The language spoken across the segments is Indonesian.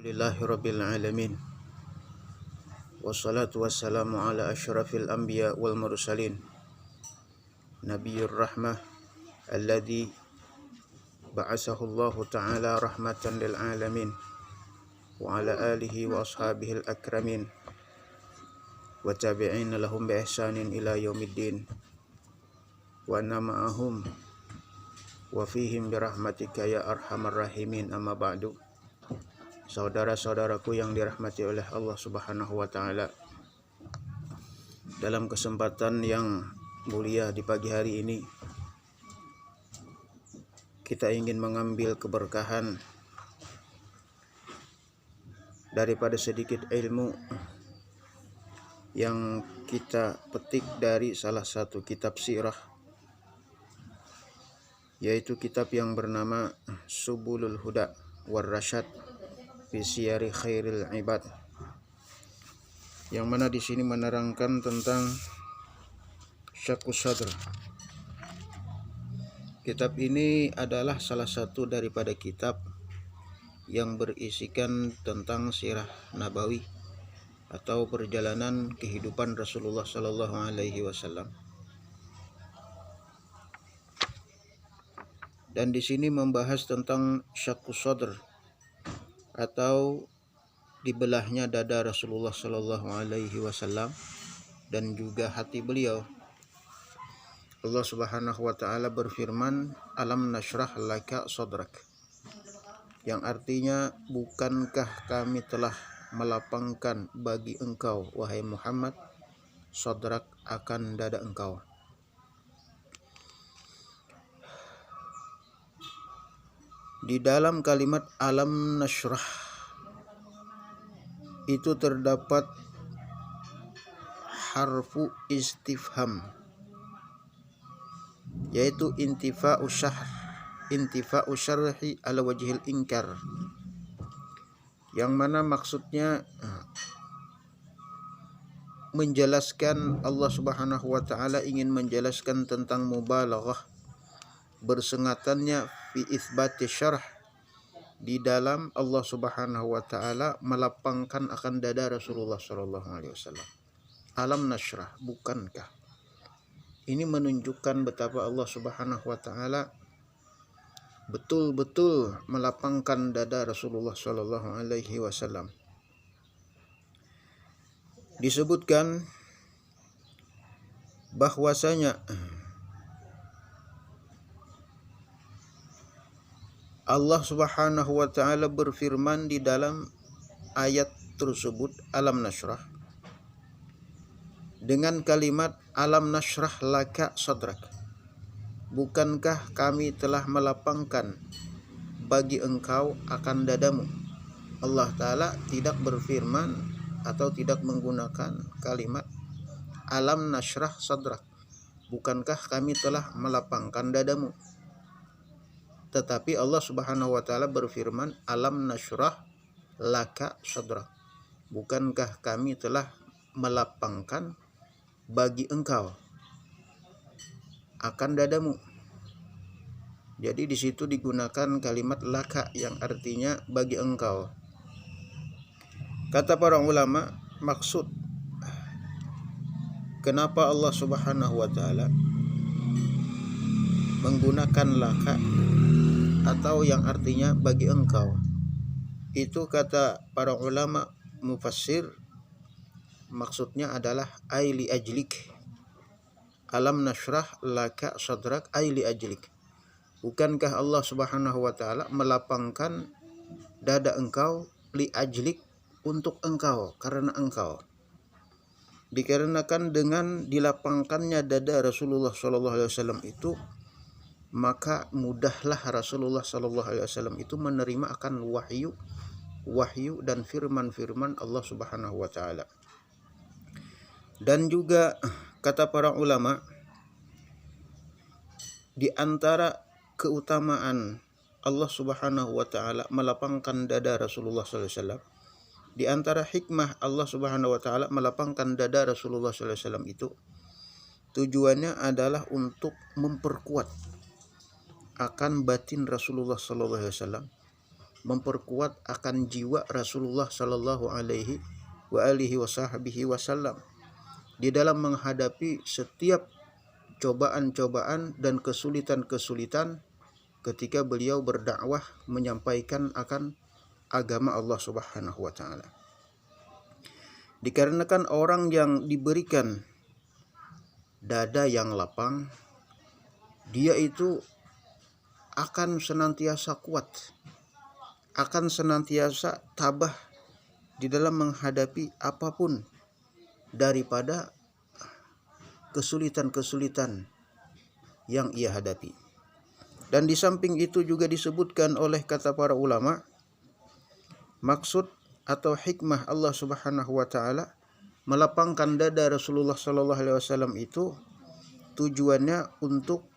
Alhamdulillahirabbil alamin. Wassalatu wassalamu ala asyrafil anbiya wal mursalin. Nabiyur rahmah alladzi ba'atsahu Allah ta'ala rahmatan lil alamin wa ala alihi wa ashabihi al akramin wa tabi'in lahum bi ihsanin ila yaumiddin wa anna ma'ahum wa fihim bi rahmatika ya arhamar rahimin. Amma ba'du. Saudara-saudaraku yang dirahmati oleh Allah Subhanahu wa taala, dalam kesempatan yang mulia di pagi hari ini kita ingin mengambil keberkahan daripada sedikit ilmu yang kita petik dari salah satu kitab sirah, yaitu kitab yang bernama Subulul Huda war Rasyad fi Siyari Khairil Ibad, yang mana di sini menerangkan tentang Syaqqus Sadr. Kitab ini adalah salah satu daripada kitab yang berisikan tentang sirah nabawi atau perjalanan kehidupan Rasulullah sallallahu alaihi wasallam. Dan di sini membahas tentang Syaqqus Sadr atau dibelahnya dada Rasulullah sallallahu alaihi wasallam dan juga hati beliau. Allah Subhanahu wa taala berfirman, "Alam nashrah laka sadrak." Yang artinya, bukankah kami telah melapangkan bagi engkau wahai Muhammad sadrak, akan dada engkau. Di dalam kalimat alam nashrah itu terdapat harfu istifham, yaitu intifa'u syarhi ala wajhil inkar, yang mana maksudnya menjelaskan, Allah Subhanahu wa taala ingin menjelaskan tentang mubalaghah, bersengatannya fi itsbati syarh, di dalam Allah Subhanahu wa taala melapangkan akan dada Rasulullah sallallahu alaihi wasallam. Alam nashrah, bukankah? Ini menunjukkan betapa Allah Subhanahu wa taala betul-betul melapangkan dada Rasulullah sallallahu alaihi wasallam. Disebutkan bahwasanya Allah Subhanahu wa taala berfirman di dalam ayat tersebut, alam nashrah, dengan kalimat alam nashrah laka sadrak, bukankah kami telah melapangkan bagi engkau akan dadamu. Allah taala tidak berfirman atau tidak menggunakan kalimat alam nashrah sadrak, bukankah kami telah melapangkan dadamu. Tetapi Allah Subhanahu wa taala berfirman, alam nashrah laka sadrak, bukankah kami telah melapangkan bagi engkau akan dadamu. Jadi di situ digunakan kalimat laka yang artinya bagi engkau. Kata para ulama, maksud kenapa Allah Subhanahu wa taala menggunakan laka atau yang artinya bagi engkau, itu kata para ulama mufassir, maksudnya adalah aili ajlik. Alam nashrah laka sadrak aili ajlik, bukankah Allah Subhanahu wa taala melapangkan dada engkau li ajlik, untuk engkau, karena engkau. Dikarenakan dengan dilapangkannya dada Rasulullah sallallahu alaihi wasallam itu, maka mudahlah Rasulullah sallallahu alaihi wasallam itu menerima akan wahyu dan firman-firman Allah Subhanahu wa taala. Dan juga kata para ulama, di antara keutamaan Allah Subhanahu wa taala melapangkan dada Rasulullah sallallahu alaihi wasallam, di antara hikmah Allah Subhanahu wa taala melapangkan dada Rasulullah sallallahu alaihi wasallam itu, tujuannya adalah untuk memperkuat akan batin Rasulullah sallallahu alaihi wasallam, memperkuat akan jiwa Rasulullah sallallahu alaihi wasallam di dalam menghadapi setiap cobaan-cobaan dan kesulitan-kesulitan ketika beliau berdakwah menyampaikan akan agama Allah Subhanahu wa taala. Dikarenakan orang yang diberikan dada yang lapang, dia itu akan senantiasa kuat, akan senantiasa tabah di dalam menghadapi apapun daripada kesulitan-kesulitan yang ia hadapi. Dan di samping itu juga disebutkan oleh kata para ulama, maksud atau hikmah Allah Subhanahu wa taala melapangkan dada Rasulullah sallallahu alaihi wasallam itu tujuannya untuk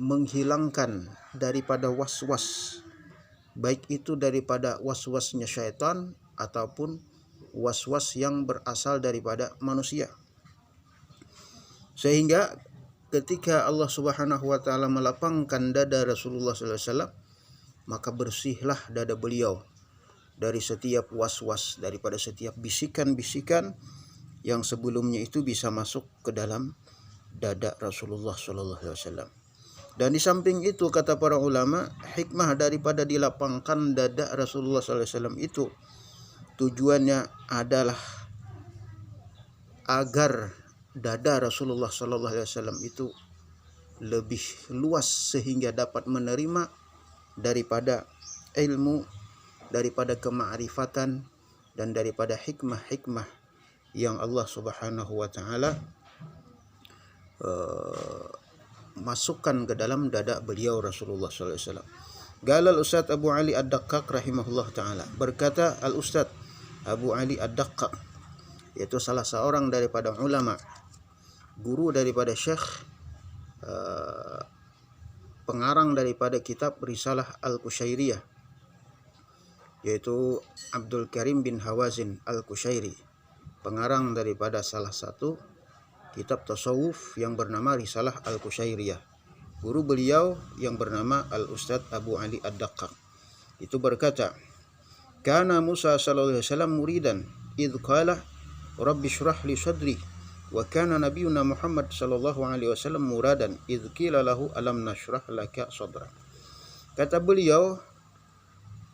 menghilangkan daripada was-was, baik itu daripada was-wasnya syaitan ataupun was-was yang berasal daripada manusia. Sehingga ketika Allah Subhanahu wa taala melapangkan dada Rasulullah sallallahu alaihi wasallam, maka bersihlah dada beliau dari setiap was-was, daripada setiap bisikan-bisikan yang sebelumnya itu bisa masuk ke dalam dada Rasulullah sallallahu alaihi wasallam. Dan di samping itu kata para ulama, hikmah daripada dilapangkan dada Rasulullah sallallahu alaihi wasallam itu tujuannya adalah agar dada Rasulullah sallallahu alaihi wasallam itu lebih luas sehingga dapat menerima daripada ilmu, daripada kemakrifatan dan daripada hikmah-hikmah yang Allah Subhanahu wa taala masukkan ke dalam dada beliau Rasulullah sallallahu alaihi wasallam. Qala al-Ustaz Abu Ali Ad-Daqqaq rahimahullah taala, berkata al-Ustaz Abu Ali Ad-Daqqaq, yaitu salah seorang daripada ulama, guru daripada Syekh, pengarang daripada kitab Risalah Al-Qushairiyah, yaitu Abdul Karim bin Hawazin Al-Qushairi, pengarang daripada salah satu kitab tasawuf yang bernama Risalah Al-Qushairiyah. Guru beliau yang bernama Al-Ustadz Abu Ali Ad-Daqqaq itu berkata, "Kana Musa sallallahu alaihi wasallam muridan idh qala Rabbi shrah li sadri, wa kana nabiyuna Muhammad sallallahu alaihi wasallam muradan idh qila lahu alam nashrah laka sadrak." Kata beliau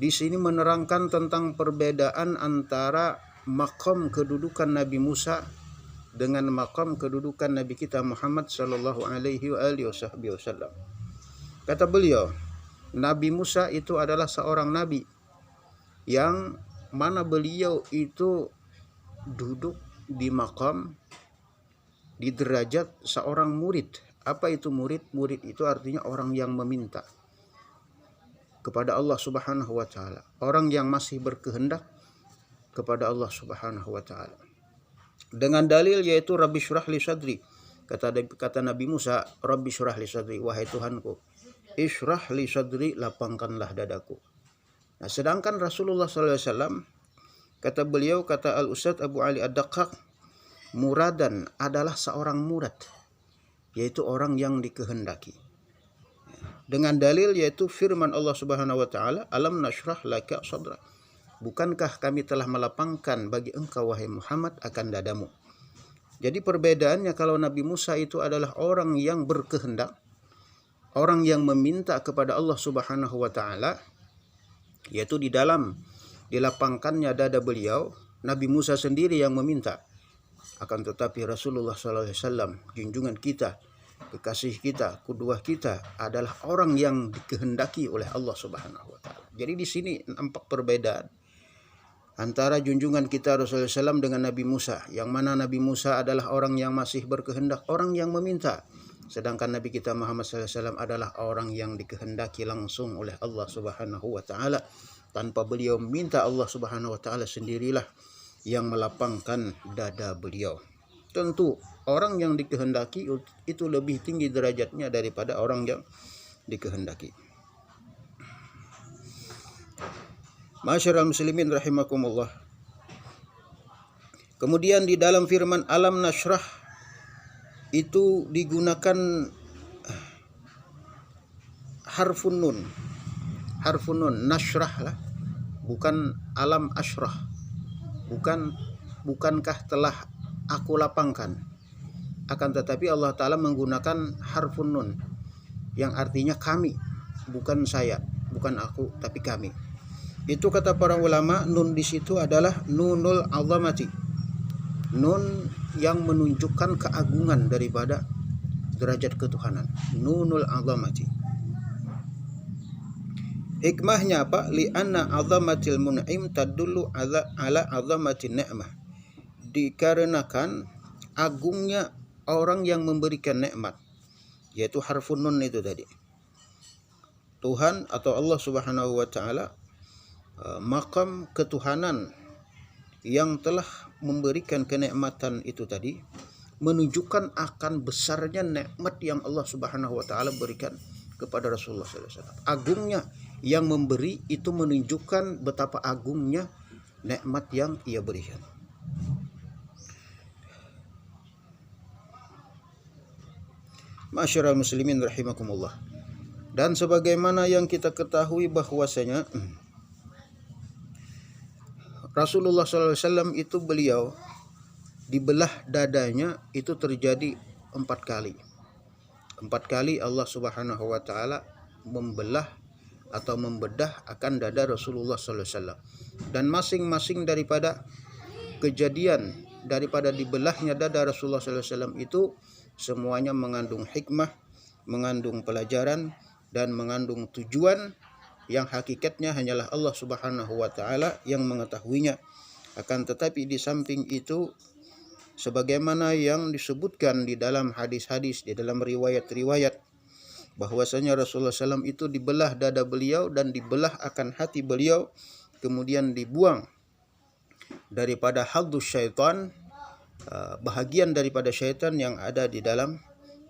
di sini menerangkan tentang perbedaan antara maqam kedudukan Nabi Musa dengan maqam kedudukan Nabi kita Muhammad sallallahu alaihi wasallam. Kata beliau, Nabi Musa itu adalah seorang nabi yang mana beliau itu duduk di maqam, di derajat seorang murid. Apa itu murid? Murid itu artinya orang yang meminta kepada Allah Subhanahu wa taala, orang yang masih berkehendak kepada Allah Subhanahu wa taala. Dengan dalil yaitu Rabbi syrah li sadri. Kata Nabi Musa, Rabbi syrah li sadri, wahai Tuhanku, isyrah li sadri, lapangkanlah dadaku. Nah, sedangkan Rasulullah sallallahu alaihi wasallam, kata beliau, kata Al-Ustadz Abu Ali Ad-Daqqaq, muradan adalah seorang murad, yaitu orang yang dikehendaki. Dengan dalil yaitu firman Allah Subhanahu wa taala, alam nashrah laka sadrak. Bukankah kami telah melapangkan bagi engkau wahai Muhammad akan dadamu. Jadi perbedaannya, kalau Nabi Musa itu adalah orang yang berkehendak, orang yang meminta kepada Allah Subhanahu wa taala, yaitu di dalam dilapangkannya dada beliau, Nabi Musa sendiri yang meminta. Akan tetapi Rasulullah SAW, junjungan kita, kekasih kita, qudwah kita, adalah orang yang dikehendaki oleh Allah Subhanahu wa taala. Jadi di sini nampak perbedaan antara junjungan kita Rasulullah SAW dengan Nabi Musa, yang mana Nabi Musa adalah orang yang masih berkehendak, orang yang meminta, sedangkan Nabi kita Muhammad SAW adalah orang yang dikehendaki langsung oleh Allah Subhanahu wa taala. Tanpa beliau minta, Allah Subhanahu wa taala sendirilah yang melapangkan dada beliau. Tentu orang yang dikehendaki itu lebih tinggi derajatnya daripada orang yang dikehendaki. Masyarul muslimin rahimakumullah. Kemudian di dalam firman alam nashrah itu digunakan harfun nun. harfun nun, nashrah lah, bukan alam ashrah, bukankah telah aku lapangkan, akan tetapi Allah Ta'ala menggunakan harfun nun yang artinya kami, bukan saya, bukan aku, tapi kami. Itu kata para ulama, nun di situ adalah nunul azamati, nun yang menunjukkan keagungan daripada derajat ketuhanan, nunul azamati. Hikmahnya apa? Li'anna azamatil mun'im tadullu ala azamatin ni'mah. Dikarenakan agungnya orang yang memberikan nikmat, yaitu harfun nun itu tadi. Tuhan atau Allah Subhanahu wa taala, makam ketuhanan yang telah memberikan kenikmatan itu tadi menunjukkan akan besarnya nikmat yang Allah Subhanahu wa taala berikan kepada Rasulullah SAW. Agungnya yang memberi itu menunjukkan betapa agungnya nikmat yang ia berikan. Ma'asyiral muslimin rahimakumullah. Dan sebagaimana yang kita ketahui bahwasanya Rasulullah SAW itu beliau dibelah dadanya itu terjadi 4 kali. 4 kali Allah Subhanahu wa taala membelah atau membedah akan dada Rasulullah SAW. Dan masing-masing daripada kejadian daripada dibelahnya dada Rasulullah SAW itu semuanya mengandung hikmah, mengandung pelajaran, dan mengandung tujuan yang hakikatnya hanyalah Allah Subhanahu wa taala yang mengetahuinya. Akan tetapi di samping itu, sebagaimana yang disebutkan di dalam hadis-hadis, di dalam riwayat-riwayat, bahwasanya Rasulullah SAW itu dibelah dada beliau dan dibelah akan hati beliau, kemudian dibuang daripada hadus syaitan, bahagian daripada syaitan yang ada di dalam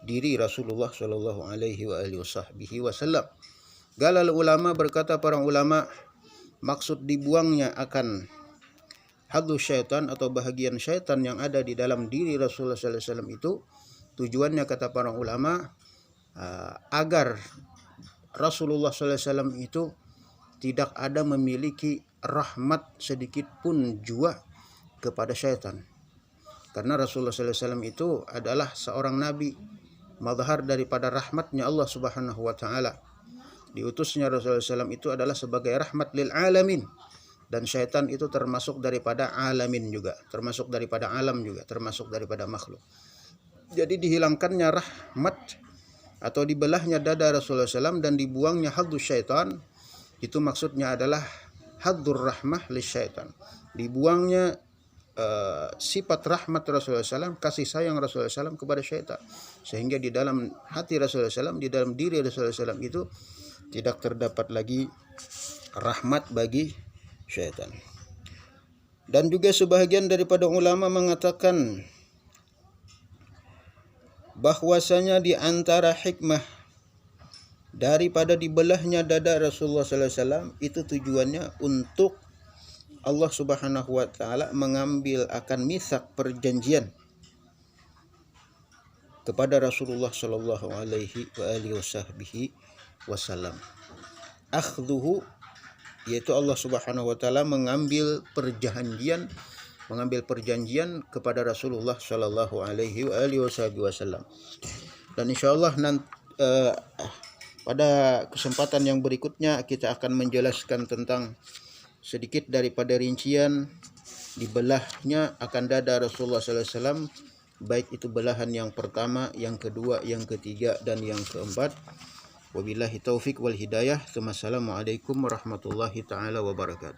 diri Rasulullah Shallallahu Alaihi Wasallam. Galal ulama, berkata para ulama, maksud dibuangnya akan hadus syaitan atau bahagian syaitan yang ada di dalam diri Rasulullah SAW itu tujuannya, kata para ulama, agar Rasulullah SAW itu tidak ada memiliki rahmat sedikit pun jua kepada syaitan. Karena Rasulullah SAW itu adalah seorang nabi, mazhar daripada rahmatnya Allah Subhanahu wa taala. Diutusnya Rasulullah SAW itu adalah sebagai rahmat lil alamin, dan syaitan itu termasuk daripada alamin juga, termasuk daripada alam juga, termasuk daripada makhluk. Jadi dihilangkannya rahmat atau dibelahnya dada Rasulullah SAW dan dibuangnya hadus syaitan, itu maksudnya adalah hadur rahmah li syaitan, dibuangnya sifat rahmat Rasulullah SAW, kasih sayang Rasulullah SAW kepada syaitan, sehingga di dalam hati Rasulullah SAW, di dalam diri Rasulullah SAW itu tidak terdapat lagi rahmat bagi syaitan. Dan juga sebahagian daripada ulama mengatakan bahwasanya di antara hikmah daripada dibelahnya dada Rasulullah SAW itu tujuannya untuk Allah Subhanahu wa taala mengambil akan mitsak perjanjian kepada Rasulullah sallallahu alaihi wasallam. Akhdhuhu, yaitu Allah Subhanahu wa taala mengambil perjanjian perjanjian kepada Rasulullah sallallahu alaihi wasallam. Dan insyaallah pada kesempatan yang berikutnya kita akan menjelaskan tentang sedikit daripada rincian dibelahnya akan dada Rasulullah sallallahu alaihi wasallam, baik itu belahan yang pertama, yang kedua, yang ketiga, dan yang keempat. Wabillahi taufik wal hidayah. Wassalamualaikum warahmatullahi taala wabarakatuh.